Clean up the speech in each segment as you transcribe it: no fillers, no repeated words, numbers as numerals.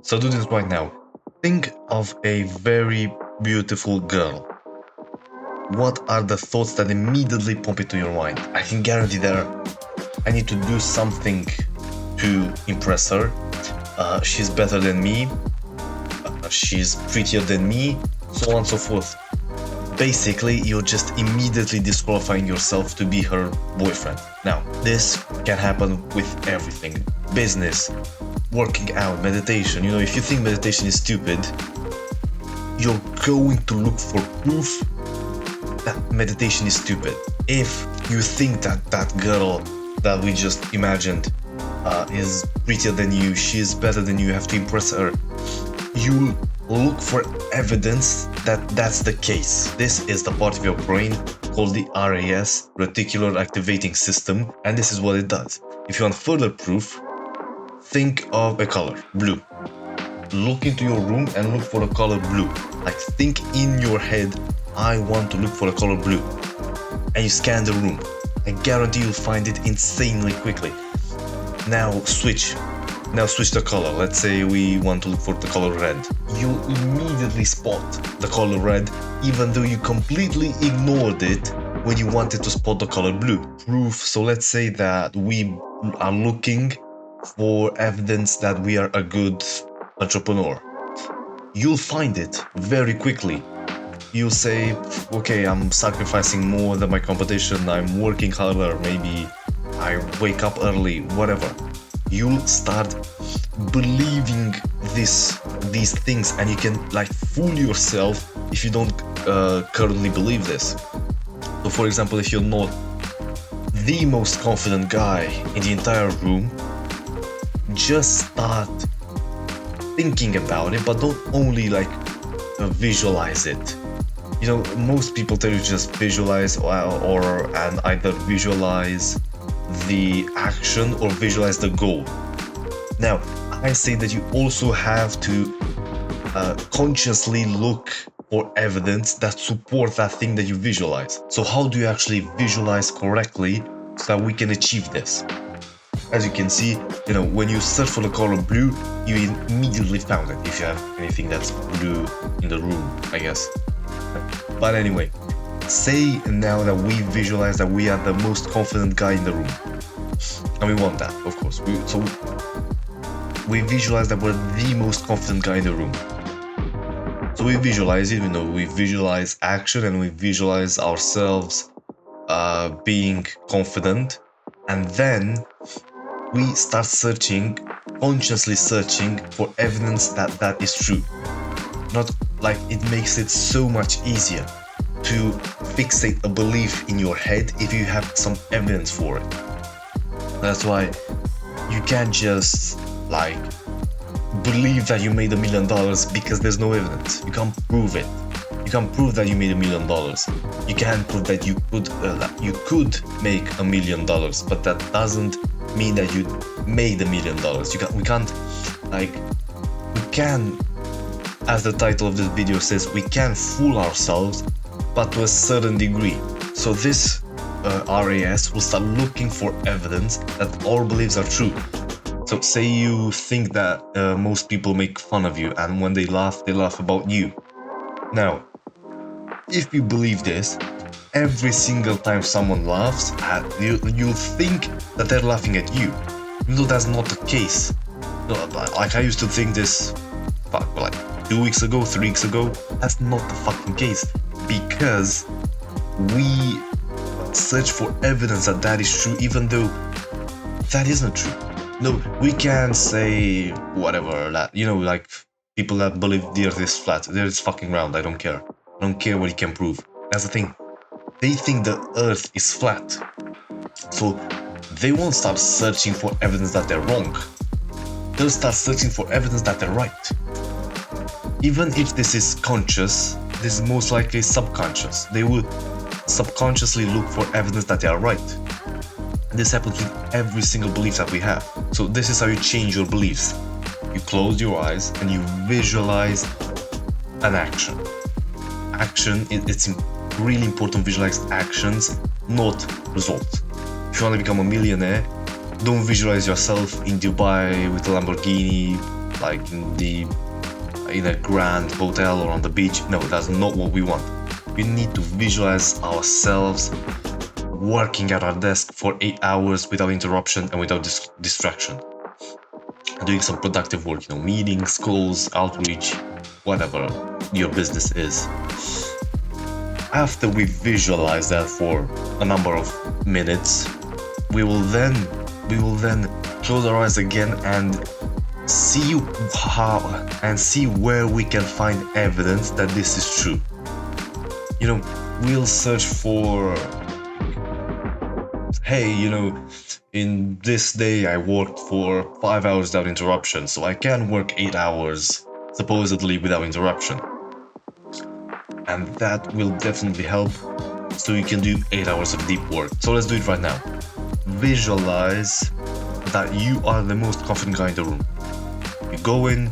So do this right now. Think of a very beautiful girl. What are the thoughts that immediately pop into your mind? I can guarantee that I need to do something to impress her. She's better than me. She's prettier than me, so on and so forth. Basically, you're just immediately disqualifying yourself to be her boyfriend. Now, this can happen with everything. Business, working out, meditation. You know, if you think meditation is stupid, you're going to look for proof that meditation is stupid. If you think that that girl that we just imagined is prettier than you, she's better than you have to impress her, you look for evidence that that's the case. This is the part of your brain called the RAS, reticular activating system, and this is what it does. If you want further proof, think of a color, blue. Look into your room and look for the color blue. Like, think in your head, I want to look for the color blue. And you scan the room. I guarantee you'll find it insanely quickly. Now switch the color. Let's say we want to look for the color red. You'll immediately spot the color red, even though you completely ignored it when you wanted to spot the color blue. Proof. So let's say that we are looking for evidence that we are a good entrepreneur. You'll find it very quickly. You'll say, okay, I'm sacrificing more than my competition, I'm working harder, maybe I wake up early, whatever. You'll start believing these things, and you can like fool yourself if you don't currently believe this. So for example, if you're not the most confident guy in the entire room, just start thinking about it, but don't only like visualize it. You know, most people tell you just visualize and either visualize the action or visualize the goal. Now, I say that you also have to consciously look for evidence that support that thing that you visualize. So how do you actually visualize correctly so that we can achieve this? As you can see, you know, when you search for the color blue, you immediately found it, if you have anything that's blue in the room, I guess. But anyway, say now that we visualize that we are the most confident guy in the room. And we want that, of course. So we visualize that we're the most confident guy in the room. So we visualize it, you know, we visualize action and we visualize ourselves being confident. And then we start searching, consciously searching for evidence that that is true. Not like it makes it so much easier to fixate a belief in your head if you have some evidence for it. That's why you can't just like believe that you made $1 million because there's no evidence. You can't prove it. You can't prove that you made $1 million. You can't prove that you could make $1 million, but that doesn't mean that you made $1 million. We can, as the title of this video says, we can fool ourselves, but to a certain degree. So this RAS will start looking for evidence that our beliefs are true. So say you think that most people make fun of you, and when they laugh about you. Now, if you believe this, every single time someone laughs at you, you'll think that they're laughing at you, even though that's not the case. Like I used to think this, like 2 weeks ago, 3 weeks ago. That's not the fucking case, because we search for evidence that that is true, even though that isn't true. No, we can say whatever, that, you know, like people that believe the earth is flat, the earth is fucking round, I don't care. I don't care what you can prove. That's the thing. They think the earth is flat. So they won't start searching for evidence that they're wrong. They'll start searching for evidence that they're right. Even if this is conscious, this is most likely subconscious. They will subconsciously look for evidence that they are right. This happens with every single belief that we have. So this is how you change your beliefs. You close your eyes and you visualize an action. It's really important to visualize actions, not results. If you want to become a millionaire, don't visualize yourself in Dubai with a Lamborghini, like in a grand hotel or on the beach. No, that's not what we want. We need to visualize ourselves working at our desk for 8 hours without interruption and without distraction. Doing some productive work, meetings, calls, outreach, whatever your business is. After we visualize that for a number of minutes, we will then close our eyes again and see where we can find evidence that this is true. We'll search for, hey, in this day I worked for 5 hours without interruption, so I can work 8 hours supposedly without interruption. And that will definitely help, so you can do 8 hours of deep work. So let's do it right now. Visualize that you are the most confident guy in the room. You go in,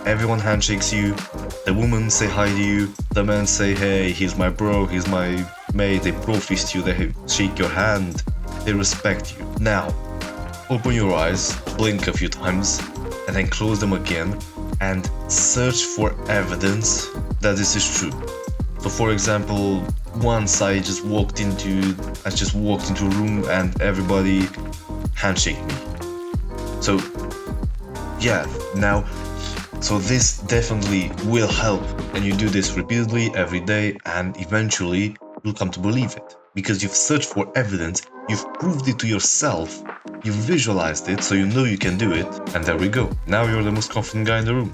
everyone handshakes you, the women say hi to you, the men say, hey, he's my bro, he's my mate, they bro fist you, they shake your hand, they respect you. Now, open your eyes, blink a few times, and then close them again, and search for evidence that this is true. So for example, once I just walked into a room and everybody handshaked me. So yeah, so this definitely will help, and you do this repeatedly every day, and eventually you'll come to believe it, because you've searched for evidence, you've proved it to yourself, you've visualized it, so you know you can do it, and there we go. Now you're the most confident guy in the room.